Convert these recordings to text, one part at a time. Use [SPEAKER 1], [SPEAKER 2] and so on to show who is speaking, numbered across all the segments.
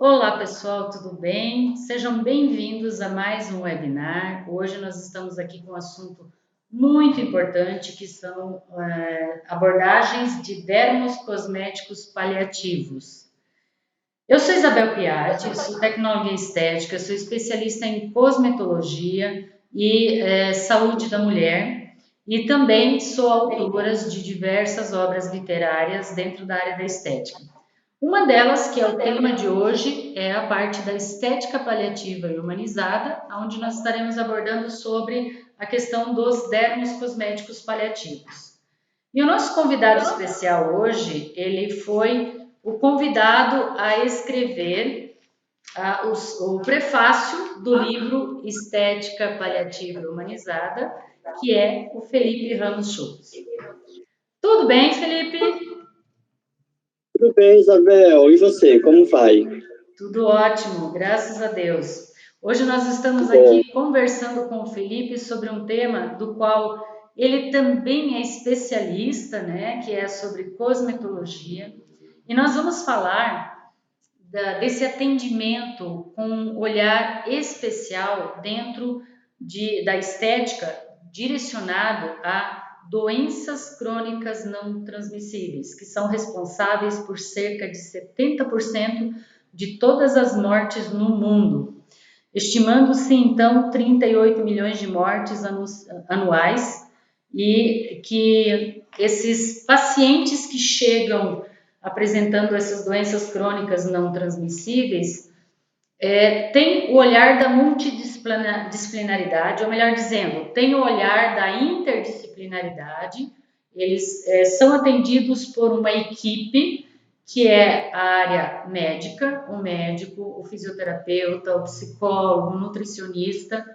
[SPEAKER 1] Olá pessoal, tudo bem? Sejam bem-vindos a mais um webinar. Hoje nós estamos aqui com um assunto muito importante que são abordagens de dermocosméticos paliativos. Eu sou Isabel Piatti, sou tecnóloga em estética, sou especialista em cosmetologia e saúde da mulher e também sou autora de diversas obras literárias dentro da área da estética. Uma delas, que é o tema de hoje, é a parte da estética paliativa e humanizada, onde nós estaremos abordando sobre a questão dos dermocosméticos paliativos. E o nosso convidado especial hoje, ele foi o convidado a escrever o prefácio do livro Estética Paliativa e Humanizada, que é o Felipe Ramos Schultz. Tudo bem, Felipe?
[SPEAKER 2] Tudo bem, Isabel. E você, como vai?
[SPEAKER 1] Tudo ótimo, graças a Deus. Hoje nós estamos aqui conversando com o Felipe sobre um tema do qual ele também é especialista, né, que é sobre cosmetologia. E nós vamos falar desse atendimento com um olhar especial dentro da estética direcionado a doenças crônicas não transmissíveis, que são responsáveis por cerca de 70% de todas as mortes no mundo, estimando-se então 38 milhões de mortes anuais, e que esses pacientes que chegam apresentando essas doenças crônicas não transmissíveis têm o olhar da multidisciplinaridade, ou melhor dizendo, tem o olhar da interdisciplinaridade. Eles são atendidos por uma equipe que é a área médica, o médico, o fisioterapeuta, o psicólogo, o nutricionista,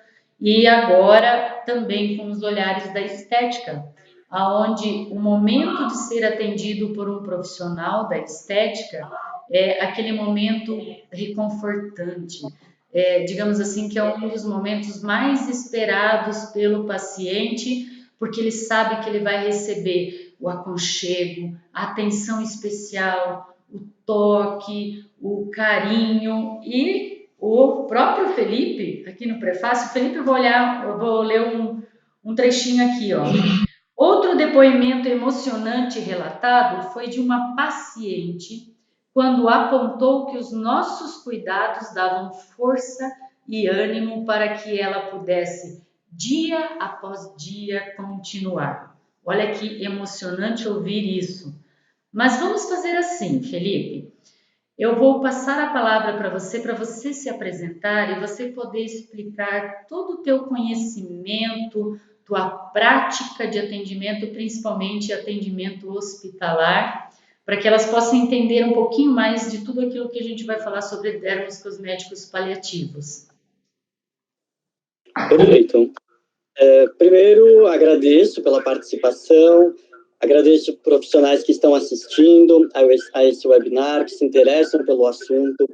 [SPEAKER 1] e agora também com os olhares da estética, aonde o momento de ser atendido por um profissional da estética é aquele momento reconfortante, digamos assim, que é um dos momentos mais esperados pelo paciente, porque ele sabe que ele vai receber o aconchego, a atenção especial, o toque, o carinho. E o próprio Felipe, aqui no prefácio, Felipe, eu vou ler um trechinho aqui, ó. Outro depoimento emocionante relatado foi de uma paciente quando apontou que os nossos cuidados davam força e ânimo para que ela pudesse, dia após dia, continuar. Olha que emocionante ouvir isso. Mas vamos fazer assim, Felipe. Eu vou passar a palavra para você se apresentar e você poder explicar todo o teu conhecimento, tua prática de atendimento, principalmente atendimento hospitalar, para que elas possam entender um pouquinho mais de tudo aquilo que a gente vai falar sobre dermocosméticos paliativos.
[SPEAKER 2] Perfeito. Primeiro, agradeço pela participação, agradeço profissionais que estão assistindo a esse webinar, que se interessam pelo assunto.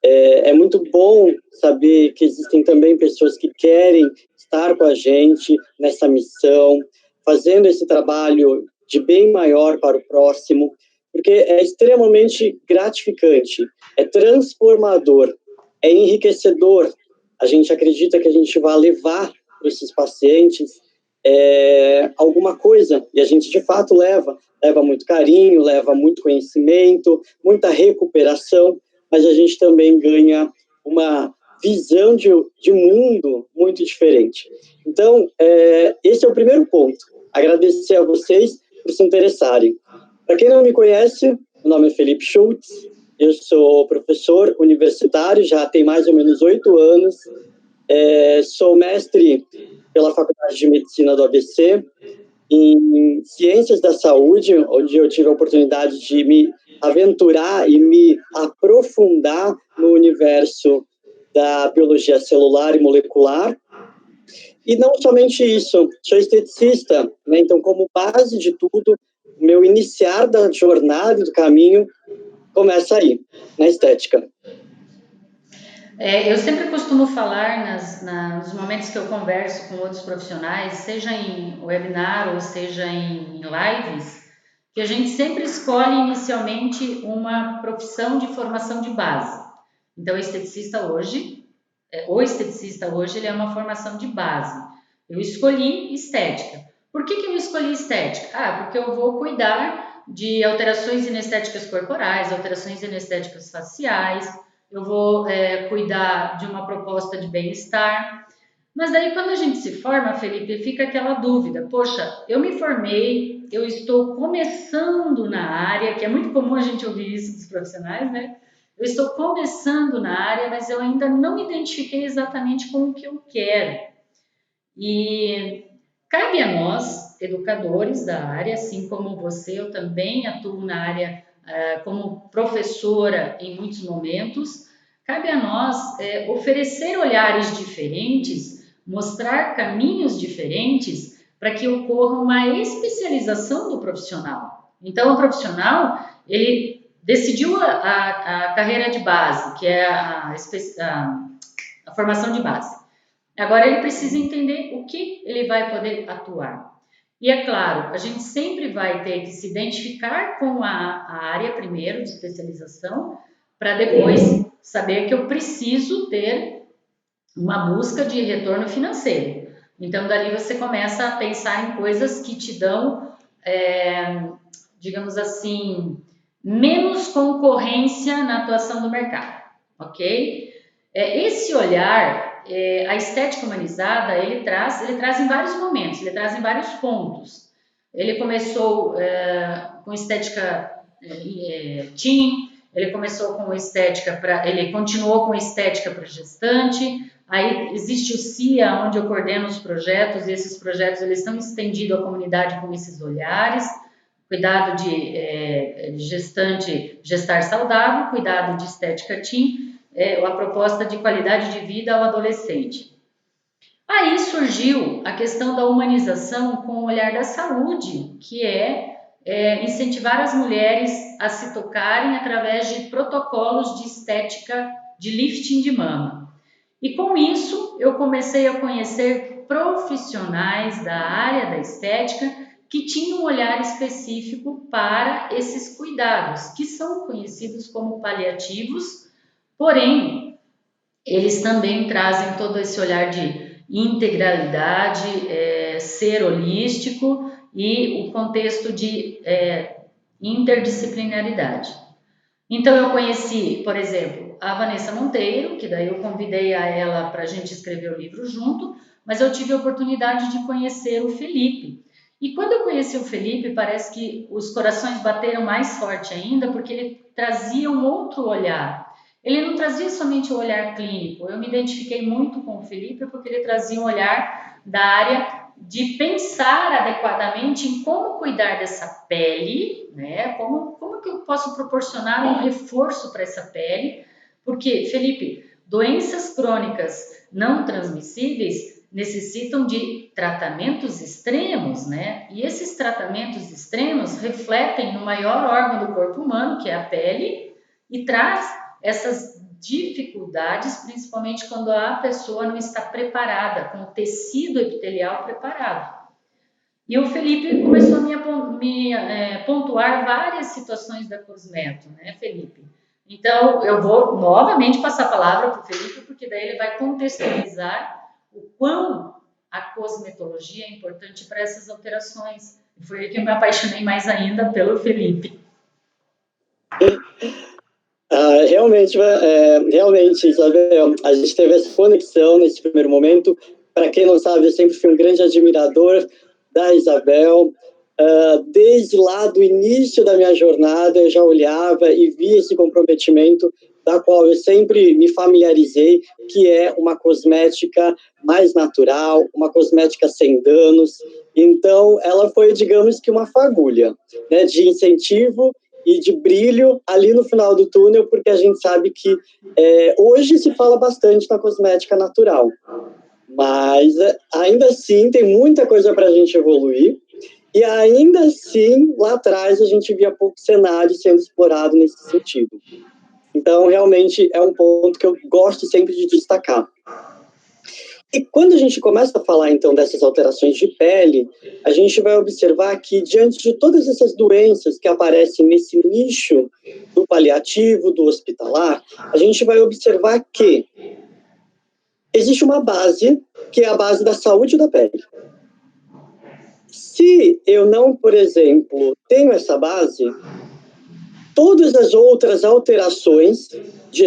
[SPEAKER 2] É muito bom saber que existem também pessoas que querem estar com a gente nessa missão, fazendo esse trabalho de bem maior para o próximo, porque é extremamente gratificante, é transformador, é enriquecedor. A gente acredita que a gente vai levar para esses pacientes alguma coisa, e a gente de fato leva muito carinho, leva muito conhecimento, muita recuperação, mas a gente também ganha uma visão de mundo muito diferente. Então, esse é o primeiro ponto. Agradecer a vocês por se interessarem. Para quem não me conhece, meu nome é Felipe Schultz, eu sou professor universitário, já tem mais ou menos 8 anos, sou mestre pela Faculdade de Medicina do ABC, em Ciências da Saúde, onde eu tive a oportunidade de me aventurar e me aprofundar no universo da biologia celular e molecular. E não somente isso, sou esteticista, né? Então, como base de tudo, o meu iniciar da jornada, do caminho, começa aí, na estética.
[SPEAKER 1] Eu sempre costumo falar nos momentos que eu converso com outros profissionais, seja em webinar ou seja em lives, que a gente sempre escolhe inicialmente uma profissão de formação de base. Então, o esteticista hoje, ele é uma formação de base. Eu escolhi estética. Por que eu escolhi estética? Porque eu vou cuidar de alterações inestéticas corporais, alterações inestéticas faciais, eu vou cuidar de uma proposta de bem-estar. Mas daí, quando a gente se forma, Felipe, fica aquela dúvida: poxa, eu me formei, eu estou começando na área, que é muito comum a gente ouvir isso dos profissionais, né? Eu estou começando na área, mas eu ainda não me identifiquei exatamente com o que eu quero. E cabe a nós, educadores da área, assim como você, eu também atuo na área como professora em muitos momentos, cabe a nós oferecer olhares diferentes, mostrar caminhos diferentes para que ocorra uma especialização do profissional. Então, o profissional, ele decidiu a carreira de base, que é a formação de base. Agora ele precisa entender o que ele vai poder atuar. E é claro, a gente sempre vai ter que se identificar com a área primeiro de especialização, para depois saber que eu preciso ter uma busca de retorno financeiro. Então, dali você começa a pensar em coisas que te dão, digamos assim, menos concorrência na atuação do mercado, ok? Esse olhar, a estética humanizada, ele traz em vários momentos, ele traz em vários pontos. Ele começou com estética teen, ele começou com estética ele continuou com estética para gestante. Aí existe o CIA, onde eu coordeno os projetos, e esses projetos eles estão estendidos à comunidade com esses olhares. Cuidado de gestante, gestar saudável, cuidado de estética teen, a proposta de qualidade de vida ao adolescente. Aí surgiu a questão da humanização com o olhar da saúde, que incentivar as mulheres a se tocarem através de protocolos de estética de lifting de mama. E com isso, eu comecei a conhecer profissionais da área da estética que tinham um olhar específico para esses cuidados, que são conhecidos como paliativos, porém, eles também trazem todo esse olhar de integralidade, ser holístico e o contexto de interdisciplinaridade. Então, eu conheci, por exemplo, a Vanessa Monteiro, que daí eu convidei a ela para a gente escrever o livro junto, mas eu tive a oportunidade de conhecer o Felipe. E quando eu conheci o Felipe, parece que os corações bateram mais forte ainda, porque ele trazia um outro olhar. Ele não trazia somente o olhar clínico. Eu me identifiquei muito com o Felipe porque ele trazia um olhar da área de pensar adequadamente em como cuidar dessa pele, né? Como que eu posso proporcionar um reforço para essa pele? Porque, Felipe, doenças crônicas não transmissíveis necessitam de tratamentos extremos, né? E esses tratamentos extremos refletem no maior órgão do corpo humano, que é a pele, e traz essas dificuldades, principalmente quando a pessoa não está preparada, com o tecido epitelial preparado. E o Felipe começou a me pontuar várias situações da Cosmeto, né, Felipe? Então, eu vou novamente passar a palavra para o Felipe, porque daí ele vai contextualizar o quão a cosmetologia é importante para essas alterações. E foi aí que eu me apaixonei mais ainda pelo Felipe.
[SPEAKER 2] Realmente, Isabel, a gente teve essa conexão nesse primeiro momento. Para quem não sabe, eu sempre fui um grande admirador da Isabel. Desde lá do início da minha jornada, eu já olhava e via esse comprometimento, da qual eu sempre me familiarizei, que é uma cosmética mais natural, uma cosmética sem danos. Então, ela foi, digamos que, uma fagulha, né, de incentivo e de brilho ali no final do túnel, porque a gente sabe que hoje se fala bastante na cosmética natural, mas ainda assim tem muita coisa para a gente evoluir, e ainda assim, lá atrás, a gente via pouco cenário sendo explorado nesse sentido. Então, realmente, é um ponto que eu gosto sempre de destacar. E quando a gente começa a falar, então, dessas alterações de pele, a gente vai observar que, diante de todas essas doenças que aparecem nesse nicho do do paliativo, do hospitalar, a gente vai observar que existe uma base, que é a base da saúde da pele. Se eu não, por exemplo, tenho essa base, todas as outras alterações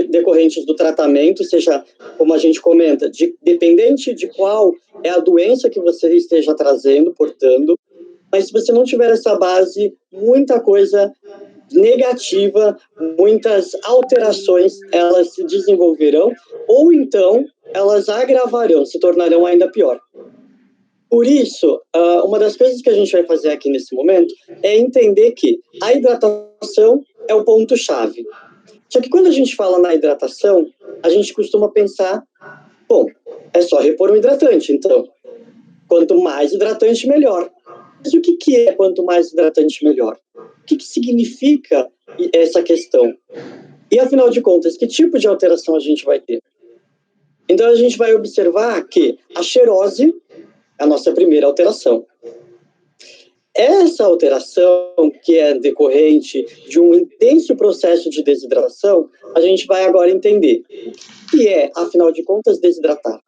[SPEAKER 2] decorrentes do tratamento, seja, como a gente comenta, dependente de qual é a doença que você esteja trazendo, portando, mas se você não tiver essa base, muita coisa negativa, muitas alterações, elas se desenvolverão, ou então elas agravarão, se tornarão ainda pior. Por isso, uma das coisas que a gente vai fazer aqui nesse momento é entender que a hidratação é o ponto-chave. Só que quando a gente fala na hidratação, a gente costuma pensar, bom, é só repor um hidratante, então, quanto mais hidratante, melhor. Mas o que é quanto mais hidratante, melhor? O que significa essa questão? E, afinal de contas, que tipo de alteração a gente vai ter? Então, a gente vai observar que a xerose é a nossa primeira alteração. Essa alteração, que é decorrente de um intenso processo de desidratação, a gente vai agora entender o que é, afinal de contas, desidratar.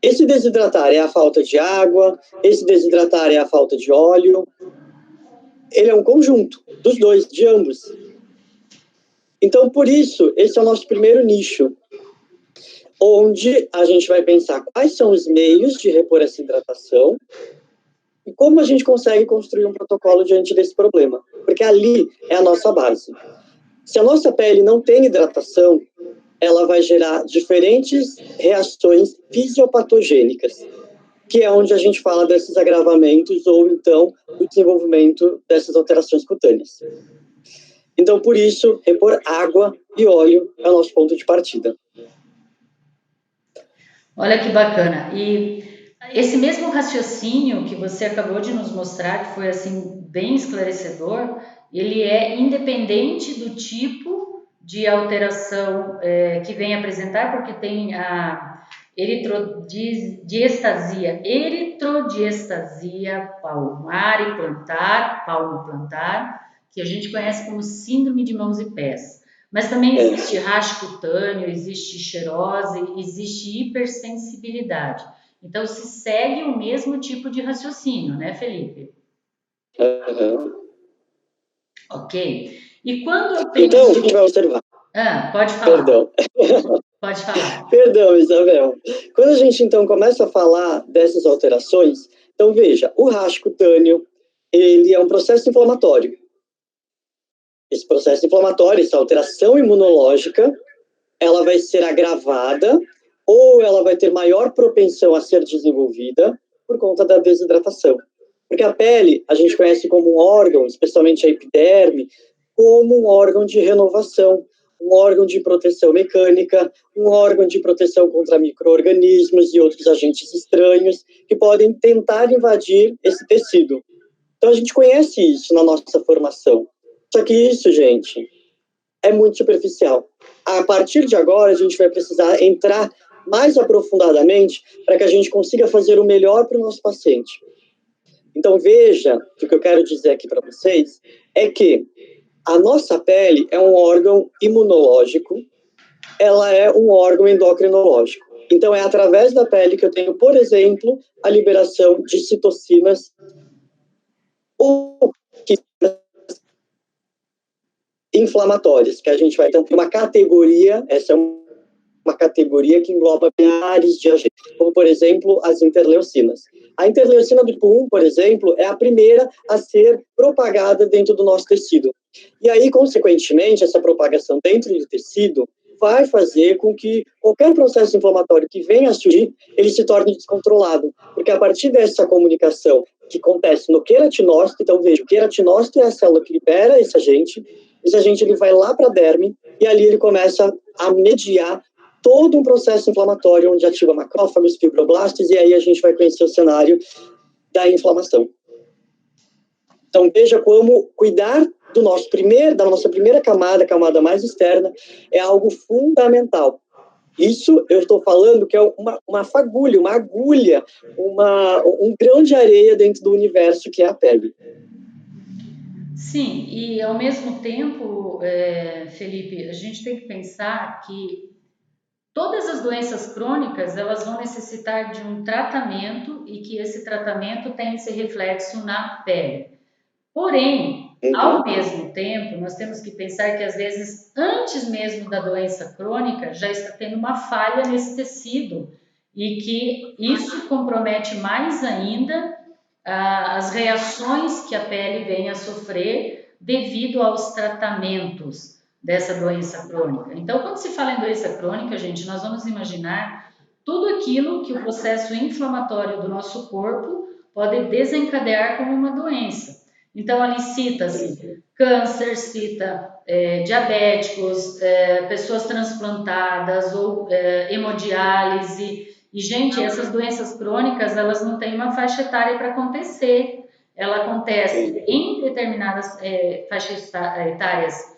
[SPEAKER 2] Esse desidratar é a falta de água, esse desidratar é a falta de óleo. Ele é um conjunto dos dois, de ambos. Então, por isso, esse é o nosso primeiro nicho, onde a gente vai pensar quais são os meios de repor essa hidratação e como a gente consegue construir um protocolo diante desse problema, porque ali é a nossa base. Se a nossa pele não tem hidratação, ela vai gerar diferentes reações fisiopatogênicas, que é onde a gente fala desses agravamentos ou, então, do desenvolvimento dessas alterações cutâneas. Então, por isso, repor água e óleo é o nosso ponto de partida.
[SPEAKER 1] Olha que bacana. E esse mesmo raciocínio que você acabou de nos mostrar, que foi assim bem esclarecedor, ele é independente do tipo de alteração que vem apresentar, porque tem a eritrodiestasia palmar e plantar, palmo-plantar, que a gente conhece como síndrome de mãos e pés. Mas também existe racho cutâneo, existe xerose, existe hipersensibilidade. Então, se segue o mesmo tipo de raciocínio, né, Felipe? Ok. E quando eu penso...
[SPEAKER 2] Então, a gente vai observar.
[SPEAKER 1] Pode falar.
[SPEAKER 2] Perdão.
[SPEAKER 1] Pode falar.
[SPEAKER 2] Perdão, Isabel. Quando a gente, então, começa a falar dessas alterações, então, veja, o racho cutâneo, ele é um processo inflamatório. Esse processo inflamatório, essa alteração imunológica, ela vai ser agravada ou ela vai ter maior propensão a ser desenvolvida por conta da desidratação. Porque a pele, a gente conhece como um órgão, especialmente a epiderme, como um órgão de renovação, um órgão de proteção mecânica, um órgão de proteção contra micro-organismos e outros agentes estranhos que podem tentar invadir esse tecido. Então, a gente conhece isso na nossa formação. Só que isso, gente, é muito superficial. A partir de agora, a gente vai precisar entrar mais aprofundadamente para que a gente consiga fazer o melhor para o nosso paciente. Então, veja, o que eu quero dizer aqui para vocês é que a nossa pele é um órgão imunológico, ela é um órgão endocrinológico. Então, é através da pele que eu tenho, por exemplo, a liberação de citocinas ou inflamatórias, que a gente vai então ter uma categoria, essa é uma categoria que engloba milhares de agentes, como, por exemplo, as interleucinas. A interleucina do tipo 1, por exemplo, é a primeira a ser propagada dentro do nosso tecido. E aí, consequentemente, essa propagação dentro do tecido vai fazer com que qualquer processo inflamatório que venha a surgir, ele se torne descontrolado, porque a partir dessa comunicação que acontece no queratinócito, então veja, o queratinócito é a célula que libera esse agente ele vai lá para a derme e ali ele começa a mediar todo um processo inflamatório onde ativa macrófagos, fibroblastos e aí a gente vai conhecer o cenário da inflamação. Então veja como cuidar da nossa primeira camada, a camada mais externa, é algo fundamental. Isso eu estou falando que é uma fagulha, uma agulha, um grão de areia dentro do universo que é a pele.
[SPEAKER 1] Sim, e ao mesmo tempo, Felipe, a gente tem que pensar que todas as doenças crônicas, elas vão necessitar de um tratamento e que esse tratamento tem esse reflexo na pele. Porém, ao
[SPEAKER 2] Uhum.
[SPEAKER 1] mesmo tempo, nós temos que pensar que às vezes, antes mesmo da doença crônica, já está tendo uma falha nesse tecido e que isso compromete mais ainda as reações que a pele vem a sofrer devido aos tratamentos dessa doença crônica. Então, quando se fala em doença crônica, gente, nós vamos imaginar tudo aquilo que o processo inflamatório do nosso corpo pode desencadear como uma doença. Então, ali cita-se câncer, cita diabéticos, pessoas transplantadas ou hemodiálise. E, gente, essas doenças crônicas, elas não têm uma faixa etária para acontecer. Ela acontece em determinadas faixas etárias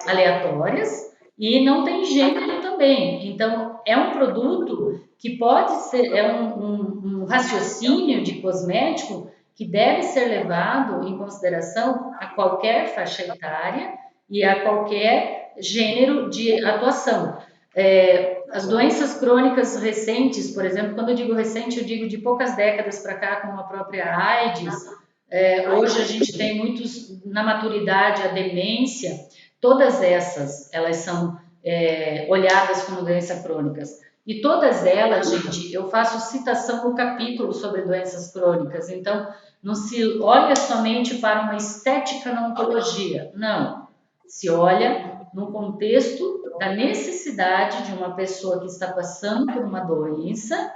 [SPEAKER 1] aleatórias e não tem gênero também. Então, é um produto que pode ser, um raciocínio de cosmético que deve ser levado em consideração a qualquer faixa etária e a qualquer gênero de atuação. As doenças crônicas recentes, por exemplo, quando eu digo recente, eu digo de poucas décadas para cá, como a própria AIDS, hoje a gente tem muitos na maturidade, a demência, todas essas, elas são olhadas como doenças crônicas. E todas elas, gente, eu faço citação no capítulo sobre doenças crônicas, então não se olha somente para uma estética na oncologia, não. Se olha no contexto da necessidade de uma pessoa que está passando por uma doença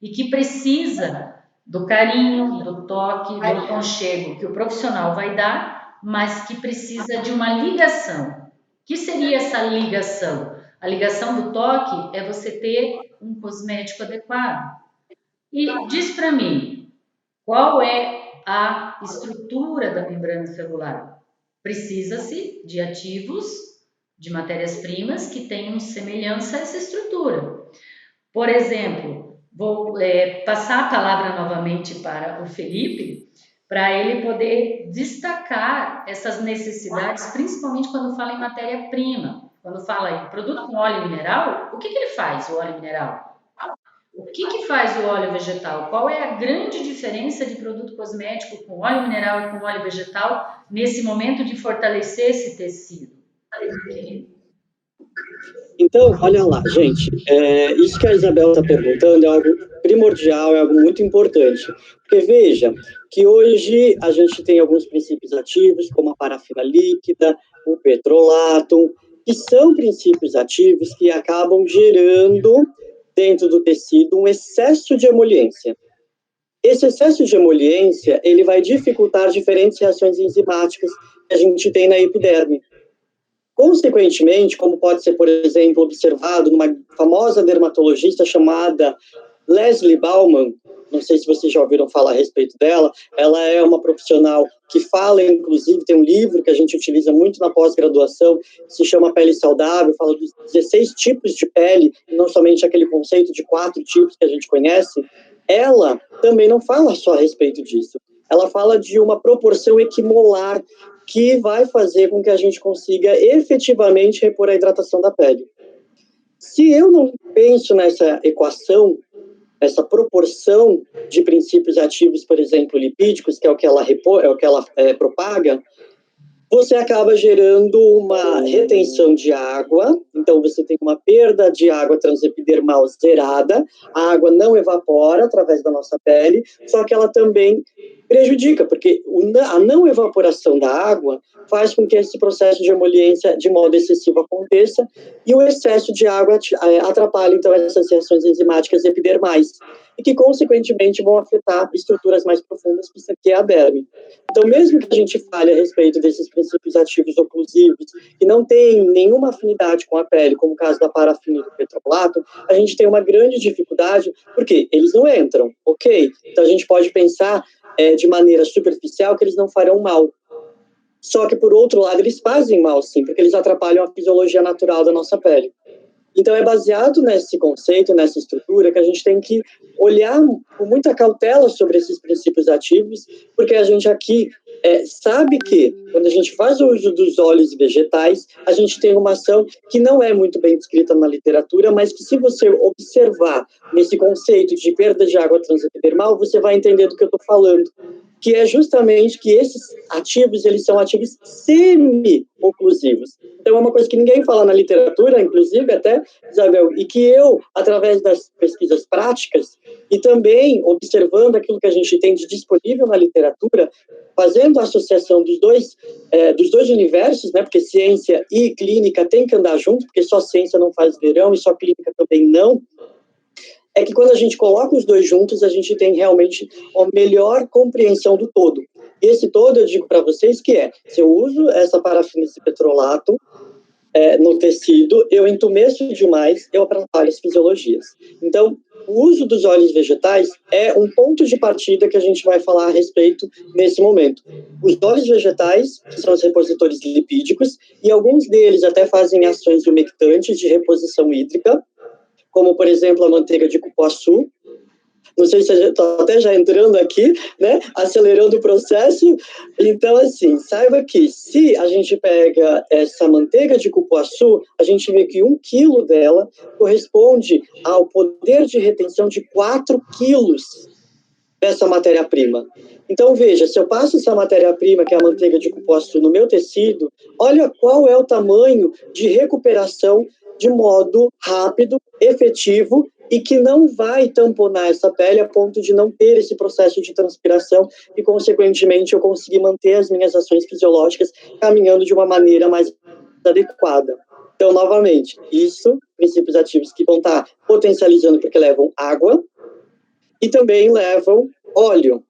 [SPEAKER 1] e que precisa do carinho, do toque, do aconchego que o profissional vai dar, mas que precisa de uma ligação. O que seria essa ligação? A ligação do toque é você ter um cosmético adequado. E diz para mim, qual é a estrutura da membrana celular? Precisa-se de ativos, de matérias-primas que tenham semelhança a essa estrutura. Por exemplo, vou passar a palavra novamente para o Felipe, para ele poder destacar essas necessidades, principalmente quando fala em matéria-prima. Quando fala em produto com óleo mineral, o que ele faz, o óleo mineral? O que faz o óleo vegetal? Qual é a grande diferença de produto cosmético com óleo mineral e com óleo vegetal nesse momento de fortalecer esse tecido?
[SPEAKER 2] Então, olha lá, gente, isso que a Isabel está perguntando é algo primordial, é algo muito importante. Porque veja que hoje a gente tem alguns princípios ativos, como a parafina líquida, o petrolato, que são princípios ativos que acabam gerando dentro do tecido um excesso de emoliência. Esse excesso de emoliência, ele vai dificultar diferentes reações enzimáticas que a gente tem na epiderme. Consequentemente, como pode ser, por exemplo, observado numa famosa dermatologista chamada Leslie Bauman, não sei se vocês já ouviram falar a respeito dela, ela é uma profissional que fala, inclusive, tem um livro que a gente utiliza muito na pós-graduação, se chama Pele Saudável, fala dos 16 tipos de pele, e não somente aquele conceito de 4 tipos que a gente conhece. Ela também não fala só a respeito disso, ela fala de uma proporção equimolar que vai fazer com que a gente consiga efetivamente repor a hidratação da pele. Se eu não penso nessa equação, essa proporção de princípios ativos, por exemplo, lipídicos, que é o que ela propaga, você acaba gerando uma retenção de água, então você tem uma perda de água transepidermal zerada, a água não evapora através da nossa pele, só que ela também prejudica, porque a não evaporação da água faz com que esse processo de emoliência de modo excessivo aconteça e o excesso de água atrapalha, então, essas reações enzimáticas epidermais, e que, consequentemente, vão afetar estruturas mais profundas, que é a derme. Então, mesmo que a gente fale a respeito desses princípios ativos oclusivos, que não tem nenhuma afinidade com a pele, como o caso da parafina e do petrolato, a gente tem uma grande dificuldade, porque eles não entram, ok? Então, a gente pode pensar de maneira superficial que eles não farão mal. Só que, por outro lado, eles fazem mal, sim, porque eles atrapalham a fisiologia natural da nossa pele. Então, é baseado nesse conceito, nessa estrutura, que a gente tem que olhar com muita cautela sobre esses princípios ativos, porque a gente aqui, sabe que, quando a gente faz o uso dos óleos vegetais, a gente tem uma ação que não é muito bem descrita na literatura, mas que, se você observar nesse conceito de perda de água transepidermal, você vai entender do que eu estou falando, que é justamente que esses ativos, eles são ativos semi-oclusivos. Então, é uma coisa que ninguém fala na literatura, inclusive, até, Isabel, e que eu, através das pesquisas práticas, e também observando aquilo que a gente tem de disponível na literatura, fazendo a associação dos dois universos, né, porque ciência e clínica tem que andar junto, porque só ciência não faz verão e só clínica também não, é que quando a gente coloca os dois juntos, a gente tem realmente a melhor compreensão do todo. E esse todo, eu digo para vocês que se eu uso essa parafina, esse petrolato, no tecido, eu entumeço demais, eu atrapalho as fisiologias. Então, o uso dos óleos vegetais é um ponto de partida que a gente vai falar a respeito nesse momento. Os óleos vegetais, que são os repositores lipídicos, e alguns deles até fazem ações umectantes de reposição hídrica, como, por exemplo, a manteiga de cupuaçu. Não sei se eu estou até já entrando aqui, né, acelerando o processo. Então, assim, saiba que se a gente pega essa manteiga de cupuaçu, a gente vê que 1 quilo dela corresponde ao poder de retenção de 4 quilos dessa matéria-prima. Então, veja, se eu passo essa matéria-prima, que é a manteiga de cupuaçu, no meu tecido, olha qual é o tamanho de recuperação de modo rápido, efetivo, e que não vai tamponar essa pele a ponto de não ter esse processo de transpiração e, consequentemente, eu conseguir manter as minhas ações fisiológicas caminhando de uma maneira mais adequada. Então, novamente, isso, princípios ativos que vão estar potencializando porque levam água e também levam óleo,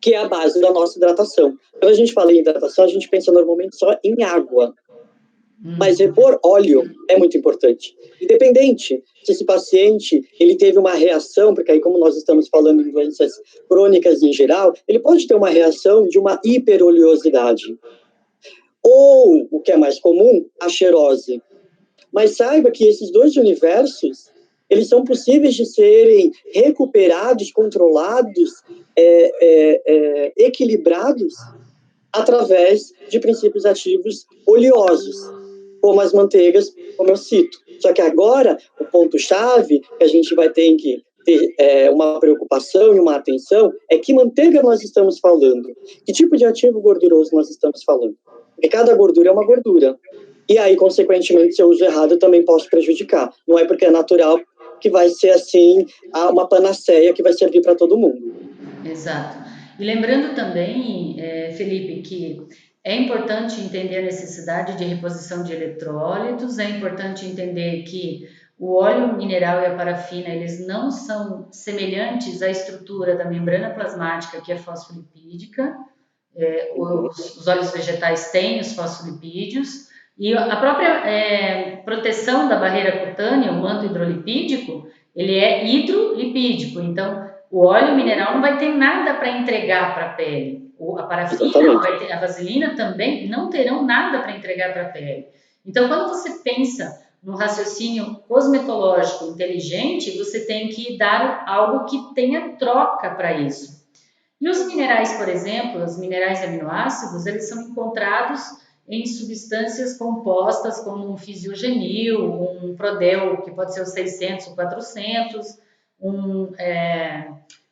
[SPEAKER 2] que é a base da nossa hidratação. Quando a gente fala em hidratação, a gente pensa normalmente só em água. Mas repor óleo é muito importante. Independente se esse paciente ele teve uma reação, porque aí, como nós estamos falando em doenças crônicas em geral, ele pode ter uma reação de uma hiperoleosidade. Ou, o que é mais comum, a xerose. Mas saiba que esses dois universos, eles são possíveis de serem recuperados, controlados, equilibrados através de princípios ativos oleosos, como as manteigas, como eu cito. Só que agora, o ponto-chave que a gente vai ter que ter uma preocupação e uma atenção é que manteiga nós estamos falando, que tipo de ativo gorduroso nós estamos falando. Porque cada gordura é uma gordura. E aí, consequentemente, se eu uso errado, eu também posso prejudicar. Não é porque é natural que vai ser, assim, uma panaceia que vai servir para todo mundo.
[SPEAKER 1] Exato. E lembrando também, Felipe, que é importante entender a necessidade de reposição de eletrólitos, é importante entender que o óleo mineral e a parafina, eles não são semelhantes à estrutura da membrana plasmática, que é fosfolipídica. Os óleos vegetais têm os fosfolipídios, e a própria proteção da barreira cutânea, o manto hidrolipídico, ele é hidrolipídico, então o óleo mineral não vai ter nada para entregar para a pele. A parafina, a vaselina também não terão nada para entregar para a pele. Então, quando você pensa no raciocínio cosmetológico inteligente, você tem que dar algo que tenha troca para isso. E os minerais, por exemplo, os minerais e aminoácidos, eles são encontrados em substâncias compostas como um fisiogenil, um prodel, que pode ser o 600 ou 400,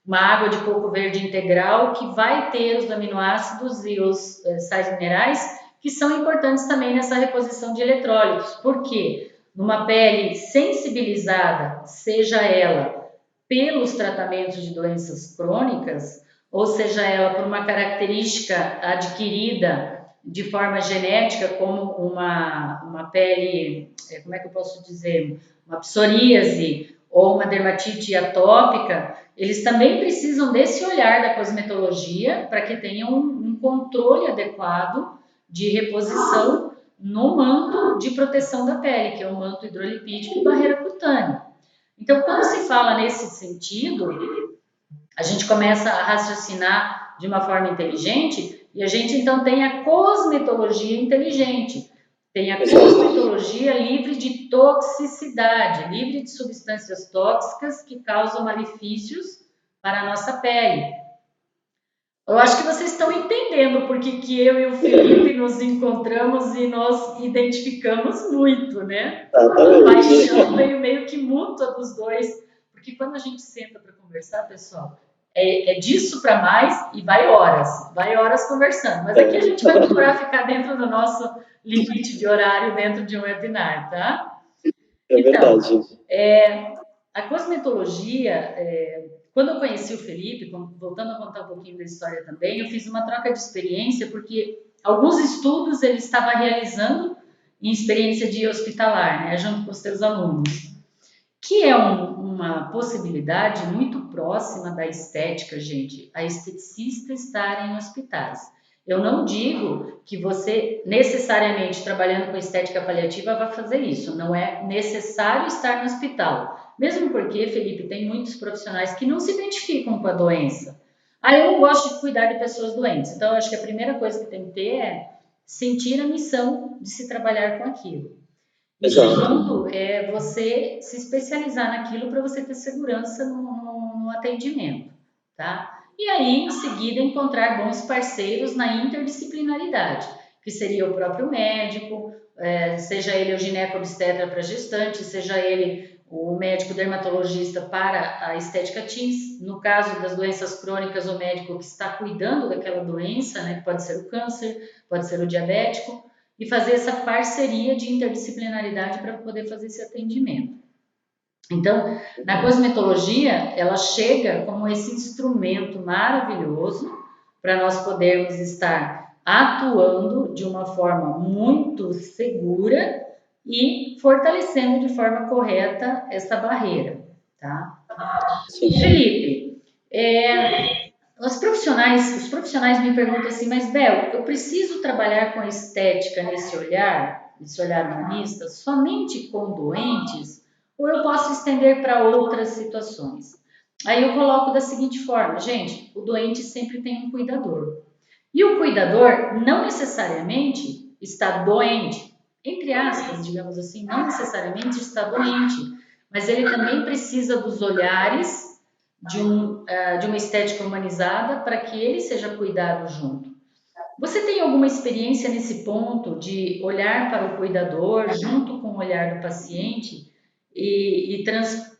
[SPEAKER 1] uma água de coco verde integral, que vai ter os aminoácidos e os sais minerais, que são importantes também nessa reposição de eletrólitos. Por quê? Numa pele sensibilizada, seja ela pelos tratamentos de doenças crônicas, ou seja ela por uma característica adquirida de forma genética, como uma pele, como é que eu posso dizer, uma psoríase ou uma dermatite atópica, eles também precisam desse olhar da cosmetologia para que tenham um controle adequado de reposição no manto de proteção da pele, que é o manto hidrolipídico e barreira cutânea. Então, quando se fala nesse sentido, a gente começa a raciocinar de uma forma inteligente e a gente então tem a cosmetologia inteligente, tem a cosmetologia livre de toxicidade, livre de substâncias tóxicas que causam malefícios para a nossa pele. Eu acho que vocês estão entendendo porque que eu e o Felipe nos encontramos e nós identificamos muito, né? A
[SPEAKER 2] Exatamente.
[SPEAKER 1] paixão veio meio que mútua dos dois, porque quando a gente senta para conversar, pessoal, é disso para mais e vai horas conversando. Mas aqui a gente vai procurar ficar dentro do nosso limite de horário dentro de um webinar, tá?
[SPEAKER 2] É
[SPEAKER 1] Então,
[SPEAKER 2] verdade.
[SPEAKER 1] a cosmetologia, quando eu conheci o Felipe, voltando a contar um pouquinho da história também, eu fiz uma troca de experiência porque alguns estudos ele estava realizando em experiência de hospitalar, né, junto com os seus alunos, que é uma possibilidade muito próxima da estética, gente, a esteticista estar em hospitais. Eu não digo que você necessariamente trabalhando com estética paliativa vai fazer isso, não é necessário estar no hospital. Mesmo porque, Felipe, tem muitos profissionais que não se identificam com a doença. Ah, eu não gosto de cuidar de pessoas doentes. Então, eu acho que a primeira coisa que tem que ter é sentir a missão de se trabalhar com aquilo. E
[SPEAKER 2] Exato.
[SPEAKER 1] segundo, é você se especializar naquilo para você ter segurança no atendimento, tá? E aí, em seguida, encontrar bons parceiros na interdisciplinaridade, que seria o próprio médico, seja ele o gineco-obstetra para gestante, seja ele o médico dermatologista para a estética teens, no caso das doenças crônicas, o médico que está cuidando daquela doença, né, que pode ser o câncer, pode ser o diabético, e fazer essa parceria de interdisciplinaridade para poder fazer esse atendimento. Então, na cosmetologia, ela chega como esse instrumento maravilhoso para nós podermos estar atuando de uma forma muito segura e fortalecendo de forma correta essa barreira, tá?
[SPEAKER 2] Sim.
[SPEAKER 1] Felipe, os profissionais me perguntam assim, mas Bel, eu preciso trabalhar com a estética nesse olhar humanista, somente com doentes, ou eu posso estender para outras situações? Aí eu coloco da seguinte forma, gente, o doente sempre tem um cuidador. E o cuidador não necessariamente está doente, entre aspas, digamos assim, não necessariamente está doente, mas ele também precisa dos olhares de uma estética humanizada para que ele seja cuidado junto. Você tem alguma experiência nesse ponto de olhar para o cuidador junto com o olhar do paciente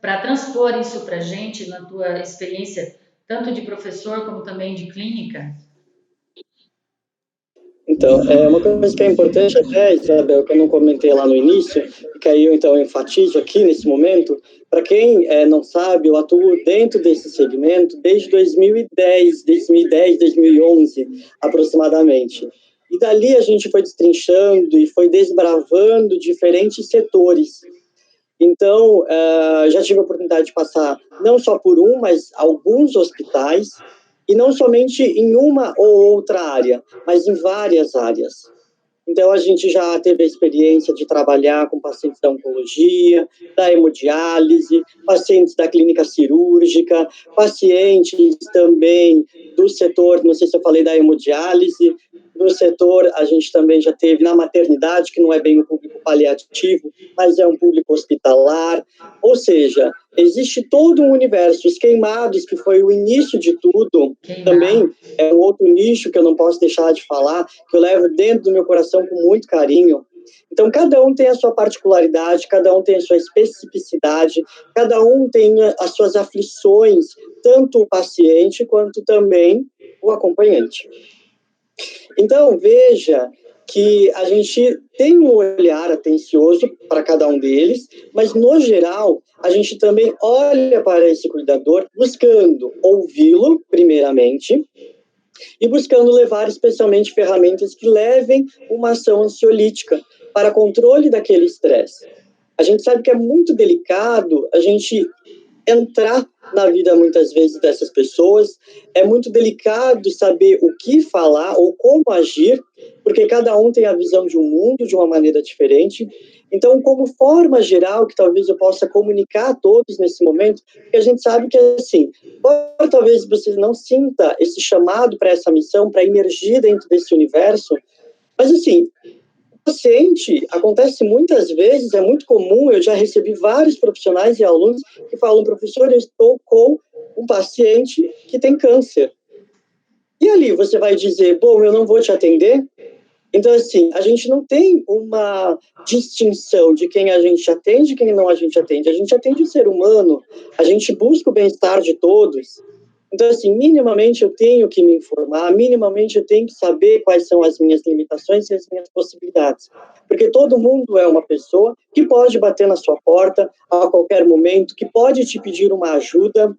[SPEAKER 1] para transpor isso para a gente na tua experiência tanto de professor como também de clínica?
[SPEAKER 2] Então, uma coisa que é importante até, Isabel, que eu não comentei lá no início, e que aí eu então enfatizo aqui nesse momento, para quem não sabe, eu atuo dentro desse segmento desde 2010, 2011 aproximadamente. E dali a gente foi destrinchando e foi desbravando diferentes setores. Então, já tive a oportunidade de passar não só por mas alguns hospitais, e não somente em uma ou outra área, mas em várias áreas. Então, a gente já teve a experiência de trabalhar com pacientes da oncologia, da hemodiálise, pacientes da clínica cirúrgica, pacientes também do setor, não sei se eu falei da hemodiálise, no setor a gente também já teve na maternidade, que não é bem o público paliativo, mas é um público hospitalar, ou seja, existe todo um universo. Os queimados, que foi o início de tudo, também
[SPEAKER 1] Queimado.
[SPEAKER 2] é um outro nicho que eu não posso deixar de falar, que eu levo dentro do meu coração com muito carinho. Então, cada um tem a sua particularidade, cada um tem a sua especificidade, cada um tem as suas aflições, tanto o paciente quanto também o acompanhante. Então, veja que a gente tem um olhar atencioso para cada um deles, mas, no geral, a gente também olha para esse cuidador buscando ouvi-lo, primeiramente, e buscando levar especialmente ferramentas que levem uma ação ansiolítica para controle daquele estresse. A gente sabe que é muito delicado a gente entrar na vida muitas vezes dessas pessoas, é muito delicado saber o que falar ou como agir, porque cada um tem a visão de um mundo de uma maneira diferente. Então, como forma geral, que talvez eu possa comunicar a todos nesse momento, porque a gente sabe que, assim, talvez você não sinta esse chamado para essa missão, para emergir dentro desse universo, mas, assim, paciente, acontece muitas vezes, é muito comum, eu já recebi vários profissionais e alunos que falam, professor, eu estou com um paciente que tem câncer. E ali você vai dizer, bom, eu não vou te atender? Então, assim, a gente não tem uma distinção de quem a gente atende e quem não a gente atende o ser humano, a gente busca o bem-estar de todos. Então, assim, minimamente eu tenho que me informar, minimamente eu tenho que saber quais são as minhas limitações e as minhas possibilidades. Porque todo mundo é uma pessoa que pode bater na sua porta a qualquer momento, que pode te pedir uma ajuda.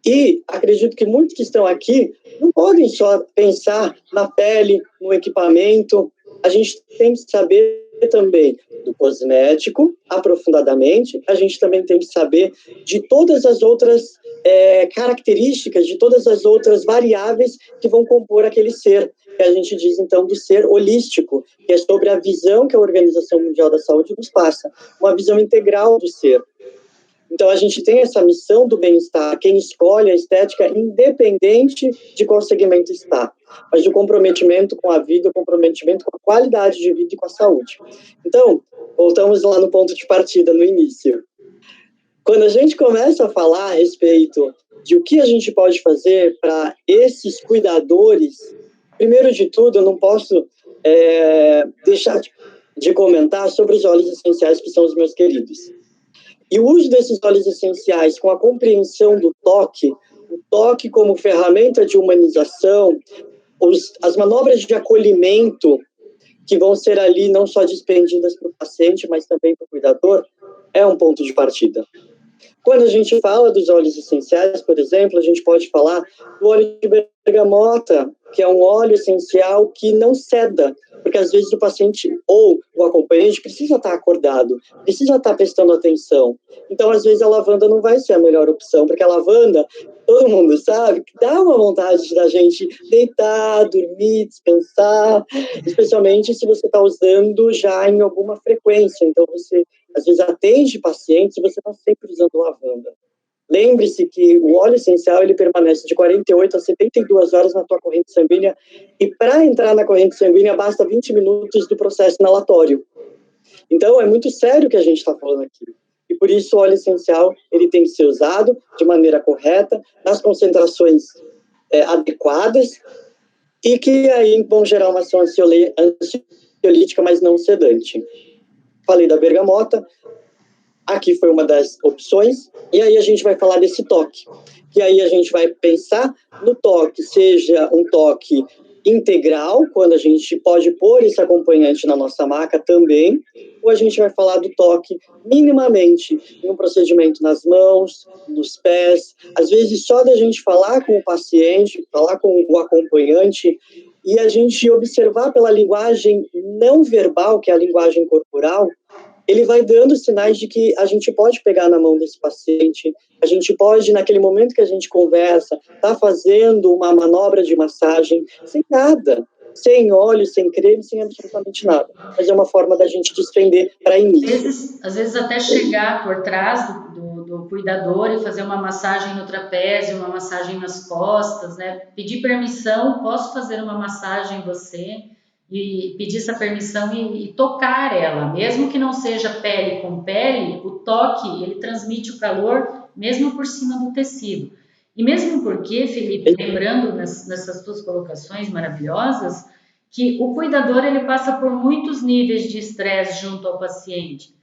[SPEAKER 2] E acredito que muitos que estão aqui não podem só pensar na pele, no equipamento. A gente tem que saber também do cosmético, aprofundadamente. A gente também tem que saber de todas as outras características, de todas as outras variáveis que vão compor aquele ser, que a gente diz, então, do ser holístico, que é sobre a visão que a Organização Mundial da Saúde nos passa, uma visão integral do ser. Então, a gente tem essa missão do bem-estar, quem escolhe a estética, independente de qual segmento está, mas do comprometimento com a vida, o comprometimento com a qualidade de vida e com a saúde. Então, voltamos lá no ponto de partida, no início. Quando a gente começa a falar a respeito de o que a gente pode fazer para esses cuidadores, primeiro de tudo, eu não posso deixar de comentar sobre os óleos essenciais que são os meus queridos. E o uso desses óleos essenciais com a compreensão do toque, o toque como ferramenta de humanização, as manobras de acolhimento que vão ser ali não só dispendidas para o paciente, mas também para o cuidador, é um ponto de partida. Quando a gente fala dos óleos essenciais, por exemplo, a gente pode falar do óleo de bergamota, que é um óleo essencial que não ceda, porque às vezes o paciente ou o acompanhante precisa estar acordado, precisa estar prestando atenção. Então, às vezes, a lavanda não vai ser a melhor opção, porque a lavanda, todo mundo sabe, que dá uma vontade da gente deitar, dormir, descansar, especialmente se você está usando já em alguma frequência. Então, você, às vezes, atende pacientes e você está sempre usando lavanda. Lembre-se que o óleo essencial ele permanece de 48 a 72 horas na tua corrente sanguínea e para entrar na corrente sanguínea basta 20 minutos do processo inalatório. Então, é muito sério o que a gente está falando aqui. E por isso o óleo essencial ele tem que ser usado de maneira correta, nas concentrações adequadas e que aí vão gerar uma ação ansiolítica, mas não sedante. Falei da bergamota, aqui foi uma das opções, e aí a gente vai falar desse toque, que aí a gente vai pensar no toque, seja um toque integral, quando a gente pode pôr esse acompanhante na nossa maca também, ou a gente vai falar do toque minimamente em um procedimento nas mãos, nos pés, às vezes só da gente falar com o paciente, falar com o acompanhante, e a gente observar pela linguagem não verbal, que é a linguagem corporal, ele vai dando sinais de que a gente pode pegar na mão desse paciente, a gente pode, naquele momento que a gente conversa, tá fazendo uma manobra de massagem sem nada, sem óleo, sem creme, sem absolutamente nada. Mas é uma forma da gente despender para início.
[SPEAKER 1] Às vezes até chegar por trás do cuidador e fazer uma massagem no trapézio, uma massagem nas costas, né? Pedir permissão, posso fazer uma massagem em você? E pedir essa permissão e tocar ela, mesmo que não seja pele com pele, o toque ele transmite o calor mesmo por cima do tecido. E mesmo porque, Felipe, lembrando nessas tuas colocações maravilhosas, que o cuidador ele passa por muitos níveis de estresse junto ao paciente.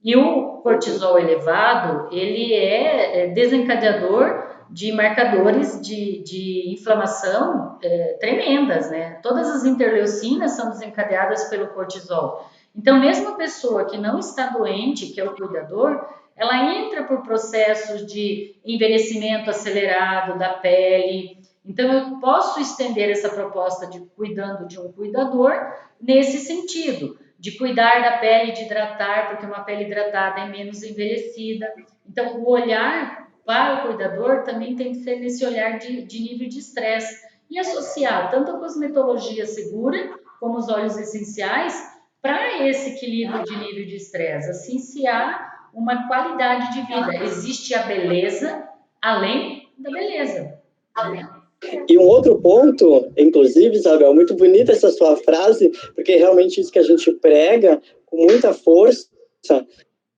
[SPEAKER 1] E o cortisol elevado, ele é desencadeador de marcadores de inflamação tremendas, né? Todas as interleucinas são desencadeadas pelo cortisol. Então, mesmo a pessoa que não está doente, que é o cuidador, ela entra por processos de envelhecimento acelerado da pele. Então, eu posso estender essa proposta de cuidando de um cuidador nesse sentido, de cuidar da pele, de hidratar, porque uma pele hidratada é menos envelhecida. Então, o olhar para o cuidador também tem que ser nesse olhar de nível de estresse e associar tanto a cosmetologia segura como os óleos essenciais para esse equilíbrio de nível de estresse. Assim, se há uma qualidade de vida. Existe a beleza além da beleza. Né?
[SPEAKER 2] E um outro ponto, inclusive, Isabel, muito bonita essa sua frase, porque é realmente isso que a gente prega com muita força,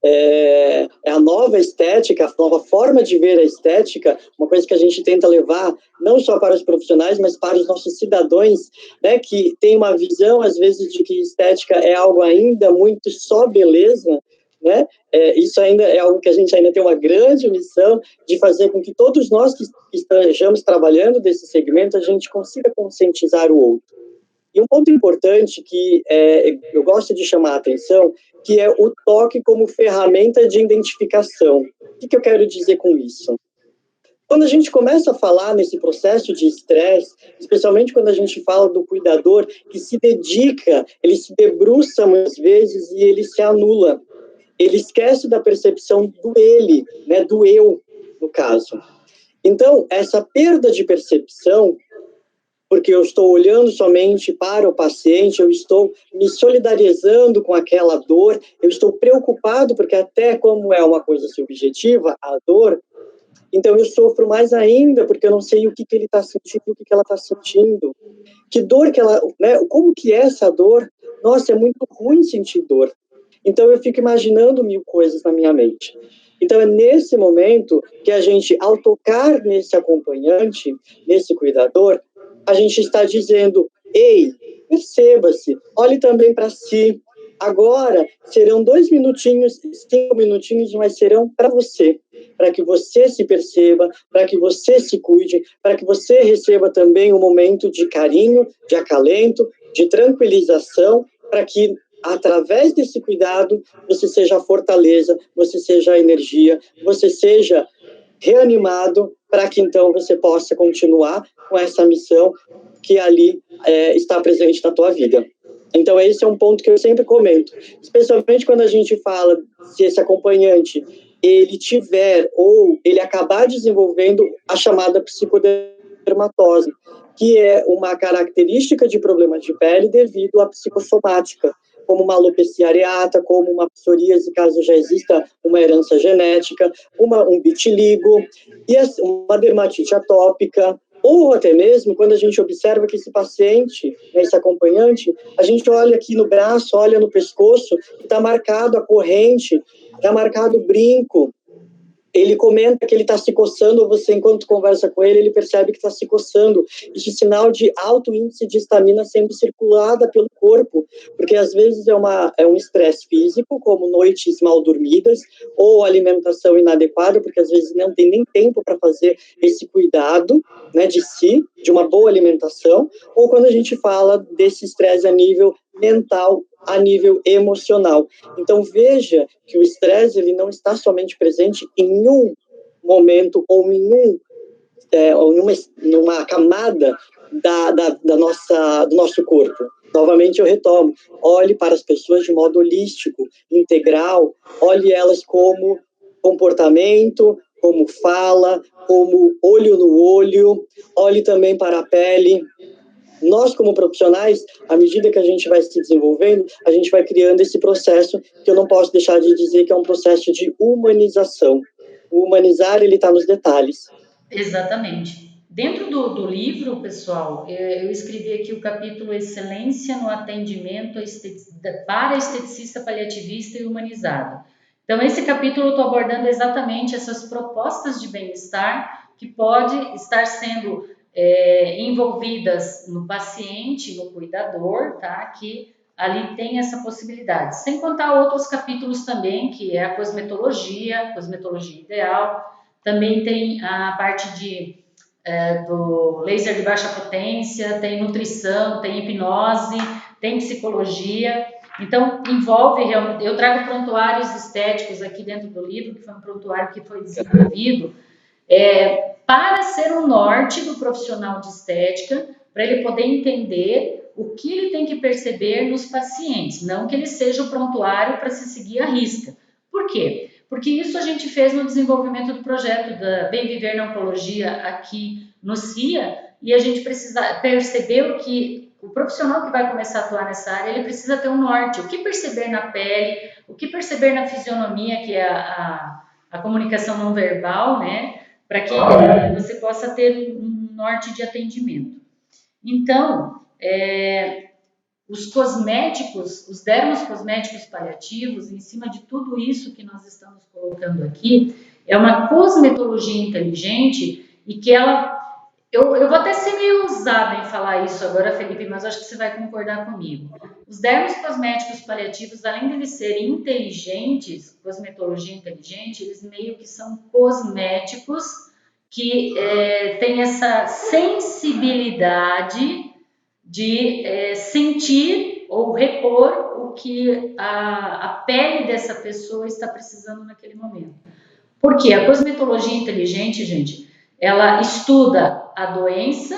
[SPEAKER 2] é a nova estética, a nova forma de ver a estética, uma coisa que a gente tenta levar não só para os profissionais, mas para os nossos cidadãos, né, que tem uma visão, às vezes, de que estética é algo ainda muito só beleza, né? Isso ainda é algo que a gente ainda tem uma grande missão de fazer com que todos nós que estejamos trabalhando desse segmento, a gente consiga conscientizar o outro. E um ponto importante que eu gosto de chamar a atenção, que é o toque como ferramenta de identificação. O que eu quero dizer com isso? Quando a gente começa a falar nesse processo de estresse, especialmente quando a gente fala do cuidador que se dedica, ele se debruça muitas vezes e ele se anula. Ele esquece da percepção do ele, né, do eu, no caso. Então, essa perda de percepção, porque eu estou olhando somente para o paciente, eu estou me solidarizando com aquela dor, eu estou preocupado, porque até como é uma coisa subjetiva, a dor, então eu sofro mais ainda, porque eu não sei o que ele está sentindo, o que ela está sentindo, que dor que ela, né, como que é essa dor? Nossa, é muito ruim sentir dor. Então eu fico imaginando mil coisas na minha mente. Então é nesse momento que a gente, ao tocar nesse acompanhante, nesse cuidador, a gente está dizendo, ei, perceba-se, olhe também para si. Agora serão 2 minutinhos, 5 minutinhos, mas serão para você, para que você se perceba, para que você se cuide, para que você receba também um momento de carinho, de acalento, de tranquilização, para que através desse cuidado, você seja a fortaleza, você seja a energia, você seja reanimado para que então você possa continuar com essa missão que ali está presente na tua vida. Então esse é um ponto que eu sempre comento, especialmente quando a gente fala se esse acompanhante ele tiver ou ele acabar desenvolvendo a chamada psicodermatose, que é uma característica de problemas de pele devido à psicossomática, como uma alopecia areata, como uma psoríase, caso já exista uma herança genética, um vitiligo, e uma dermatite atópica, ou até mesmo quando a gente observa que esse paciente, né, esse acompanhante, a gente olha aqui no braço, olha no pescoço, está marcado a corrente, está marcado o brinco, ele comenta que ele está se coçando, ou você, enquanto conversa com ele, ele percebe que está se coçando. Isso é sinal de alto índice de histamina sendo circulada pelo corpo, porque às vezes é um estresse físico, como noites mal dormidas, ou alimentação inadequada, porque às vezes não tem nem tempo para fazer esse cuidado, né, de si, de uma boa alimentação, ou quando a gente fala desse estresse a nível mental, a nível emocional. Então, veja que o estresse ele não está somente presente em um momento ou ou numa camada do nosso corpo. Novamente, eu retomo, olhe para as pessoas de modo holístico, integral, olhe elas como comportamento, como fala, como olho no olho, olhe também para a pele. Nós, como profissionais, à medida que a gente vai se desenvolvendo, a gente vai criando esse processo que eu não posso deixar de dizer que é um processo de humanização. O humanizar, ele está nos detalhes.
[SPEAKER 1] Exatamente. Dentro do livro, pessoal, eu escrevi aqui o capítulo Excelência no Atendimento para esteticista paliativista e humanizado. Então, esse capítulo eu estou abordando exatamente essas propostas de bem-estar que pode estar sendo envolvidas no paciente, no cuidador, tá? Que ali tem essa possibilidade. Sem contar outros capítulos também, que é a cosmetologia ideal, também tem a parte do laser de baixa potência, tem nutrição, tem hipnose, tem psicologia. Então, envolve realmente. Eu trago prontuários estéticos aqui dentro do livro, que foi um prontuário que foi desenvolvido para ser um norte do profissional de estética, para ele poder entender o que ele tem que perceber nos pacientes, não que ele seja o prontuário para se seguir à risca. Por quê? Porque isso a gente fez no desenvolvimento do projeto da Bem Viver na Oncologia aqui no CIA, e a gente percebeu que o profissional que vai começar a atuar nessa área, ele precisa ter um norte, o que perceber na pele, o que perceber na fisionomia, que é a comunicação não verbal, né? Para que você possa ter um norte de atendimento. Então, os cosméticos, os dermocosméticos paliativos, em cima de tudo isso que nós estamos colocando aqui, é uma cosmetologia inteligente e que ela... Eu vou até ser meio ousada em falar isso agora, Felipe, mas acho que você vai concordar comigo. Os dermocosméticos paliativos, além de eles serem inteligentes, cosmetologia inteligente, eles meio que são cosméticos que têm essa sensibilidade de sentir ou repor o que a pele dessa pessoa está precisando naquele momento. Porque a cosmetologia inteligente, gente, ela estuda a doença,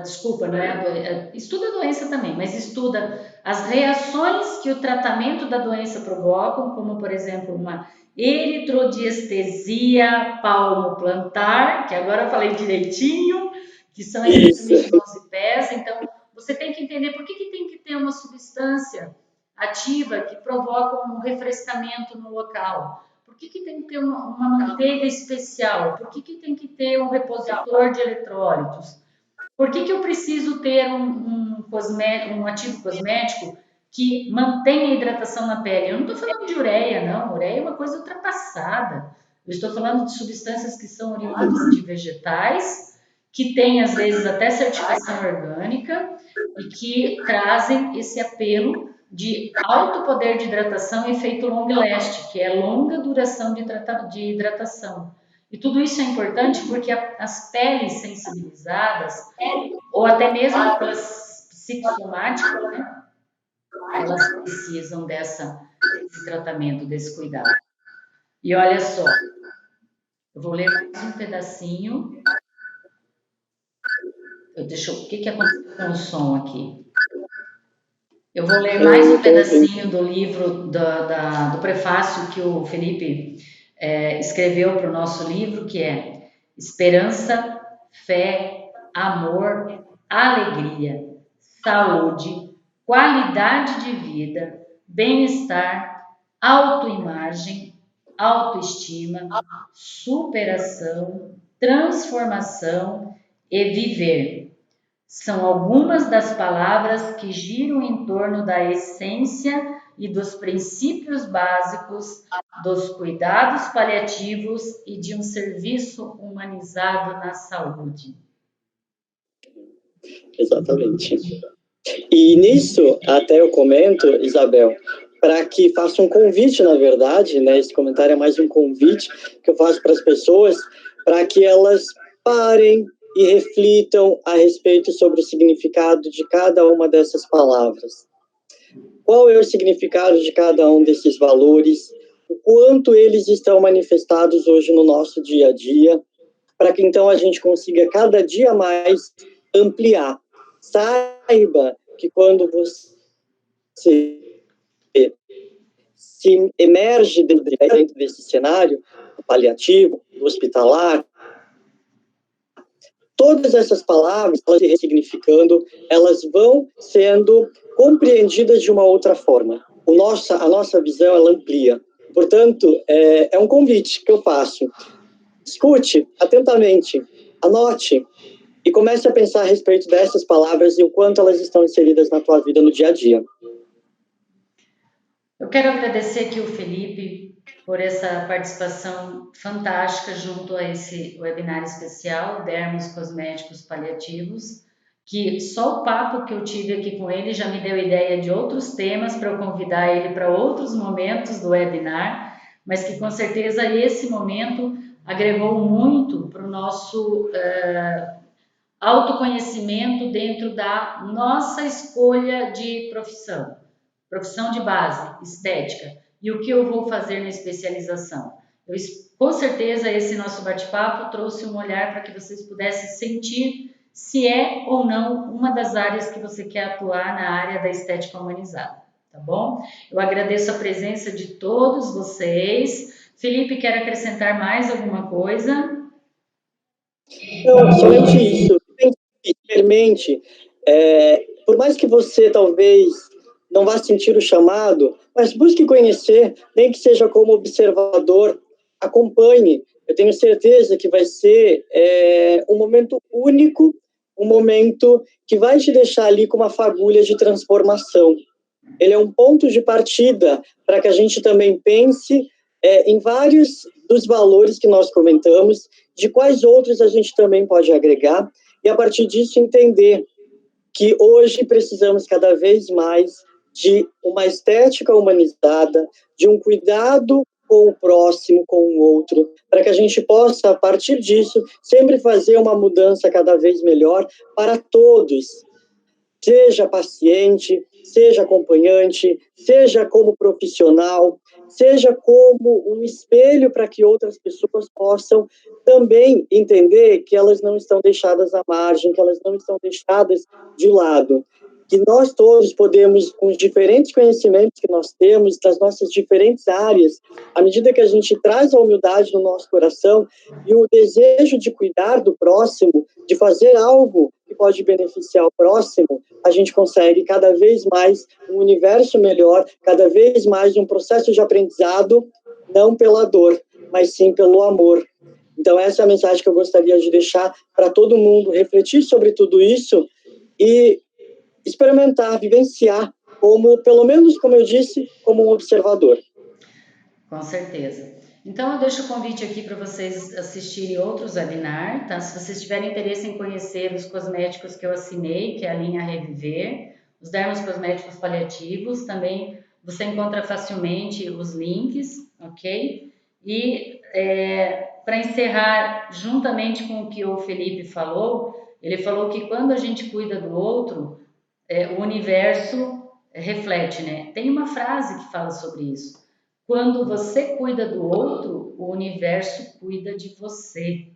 [SPEAKER 1] desculpa, não é estuda a doença também, mas estuda as reações que o tratamento da doença provocam, como, por exemplo, uma eritrodierestesia palmoplantar, que agora eu falei direitinho, que são exatamente mãos e pés. Então, você tem que entender por que tem que ter uma substância ativa que provoca um refrescamento no local. Por que tem que ter uma manteiga especial? Por que tem que ter um repositor de eletrólitos? Por que eu preciso ter um ativo cosmético que mantenha a hidratação na pele? Eu não estou falando de ureia, não. Ureia é uma coisa ultrapassada. Eu estou falando de substâncias que são oriundas de vegetais, que têm, às vezes, até certificação orgânica e que trazem esse apelo de alto poder de hidratação e efeito long last, que é longa duração de hidratação. E tudo isso é importante porque as peles sensibilizadas, ou até mesmo aquelas psicossomáticas, né, elas precisam desse tratamento, desse cuidado. E olha só, eu vou ler mais um pedacinho. O que aconteceu com o som aqui? Eu vou ler mais um pedacinho do livro, do prefácio que o Felipe escreveu para o nosso livro, que é Esperança, Fé, Amor, Alegria, Saúde, Qualidade de Vida, Bem-estar, Autoimagem, Autoestima, Superação, Transformação e Viver. São algumas das palavras que giram em torno da essência e dos princípios básicos dos cuidados paliativos e de um serviço humanizado na saúde.
[SPEAKER 2] Exatamente. E nisso, até eu comento, Isabel, para que faça um convite, na verdade, né? Esse comentário é mais um convite que eu faço para as pessoas, para que elas parem e reflitam a respeito sobre o significado de cada uma dessas palavras. Qual é o significado de cada um desses valores? O quanto eles estão manifestados hoje no nosso dia a dia, para que então a gente consiga cada dia mais ampliar. Saiba que quando você se emerge dentro desse cenário paliativo, hospitalar, todas essas palavras, elas se ressignificando, elas vão sendo compreendidas de uma outra forma. A nossa visão, ela amplia. Portanto, é um convite que eu faço. Escute atentamente, anote e comece a pensar a respeito dessas palavras e o quanto elas estão inseridas na tua vida no dia a dia.
[SPEAKER 1] Eu quero agradecer aqui o Felipe por essa participação fantástica junto a esse webinar especial, Dermos Cosméticos Paliativos, que só o papo que eu tive aqui com ele já me deu ideia de outros temas para eu convidar ele para outros momentos do webinar, mas que com certeza esse momento agregou muito para o nosso autoconhecimento dentro da nossa escolha de profissão de base, estética, e o que eu vou fazer na especialização. Com certeza esse nosso bate-papo trouxe um olhar para que vocês pudessem sentir se é ou não uma das áreas que você quer atuar na área da estética humanizada, tá bom? Eu agradeço a presença de todos vocês. Felipe, quer acrescentar mais alguma coisa?
[SPEAKER 2] Não, somente isso. Experimente. Por mais que você talvez não vá sentir o chamado, mas busque conhecer, nem que seja como observador, acompanhe. Eu tenho certeza que vai ser um momento único um momento que vai te deixar ali com uma fagulha de transformação. Ele é um ponto de partida para que a gente também pense em vários dos valores que nós comentamos, de quais outros a gente também pode agregar, e a partir disso entender que hoje precisamos cada vez mais de uma estética humanizada, de um cuidado com o próximo, com o outro, para que a gente possa, a partir disso, sempre fazer uma mudança cada vez melhor para todos, seja paciente, seja acompanhante, seja como profissional, seja como um espelho para que outras pessoas possam também entender que elas não estão deixadas à margem, que elas não estão deixadas de lado, que nós todos podemos, com os diferentes conhecimentos que nós temos, das nossas diferentes áreas, à medida que a gente traz a humildade no nosso coração e o desejo de cuidar do próximo, de fazer algo que pode beneficiar o próximo, a gente consegue cada vez mais um universo melhor, cada vez mais um processo de aprendizado, não pela dor, mas sim pelo amor. Então, essa é a mensagem que eu gostaria de deixar para todo mundo, refletir sobre tudo isso e experimentar, vivenciar, como, pelo menos, como eu disse, como um observador.
[SPEAKER 1] Com certeza. Então, eu deixo o convite aqui para vocês assistirem outros webinars, tá? Se vocês tiverem interesse em conhecer os cosméticos que eu assinei, que é a linha Reviver, os dermos cosméticos paliativos, também você encontra facilmente os links, ok? E para encerrar, juntamente com o que o Felipe falou, ele falou que quando a gente cuida do outro, o universo reflete, né? Tem uma frase que fala sobre isso. Quando você cuida do outro, o universo cuida de você,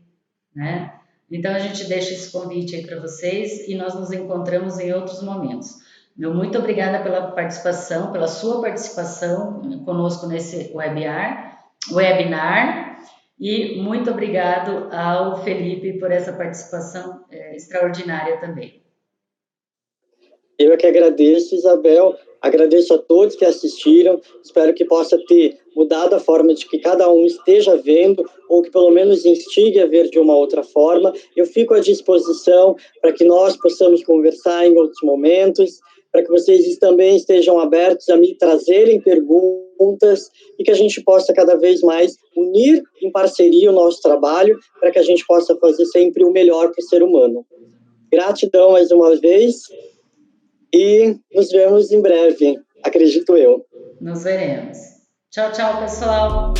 [SPEAKER 1] né? Então a gente deixa esse convite aí para vocês e nós nos encontramos em outros momentos. Meu muito obrigada pela participação, pela sua participação conosco nesse webinar e muito obrigado ao Felipe por essa participação extraordinária também.
[SPEAKER 2] Eu é que agradeço, Isabel, agradeço a todos que assistiram, espero que possa ter mudado a forma de que cada um esteja vendo, ou que pelo menos instigue a ver de uma outra forma. Eu fico à disposição para que nós possamos conversar em outros momentos, para que vocês também estejam abertos a me trazerem perguntas e que a gente possa cada vez mais unir em parceria o nosso trabalho, para que a gente possa fazer sempre o melhor para o ser humano. Gratidão mais uma vez. E nos vemos em breve, acredito eu.
[SPEAKER 1] Nos veremos. Tchau, tchau, pessoal.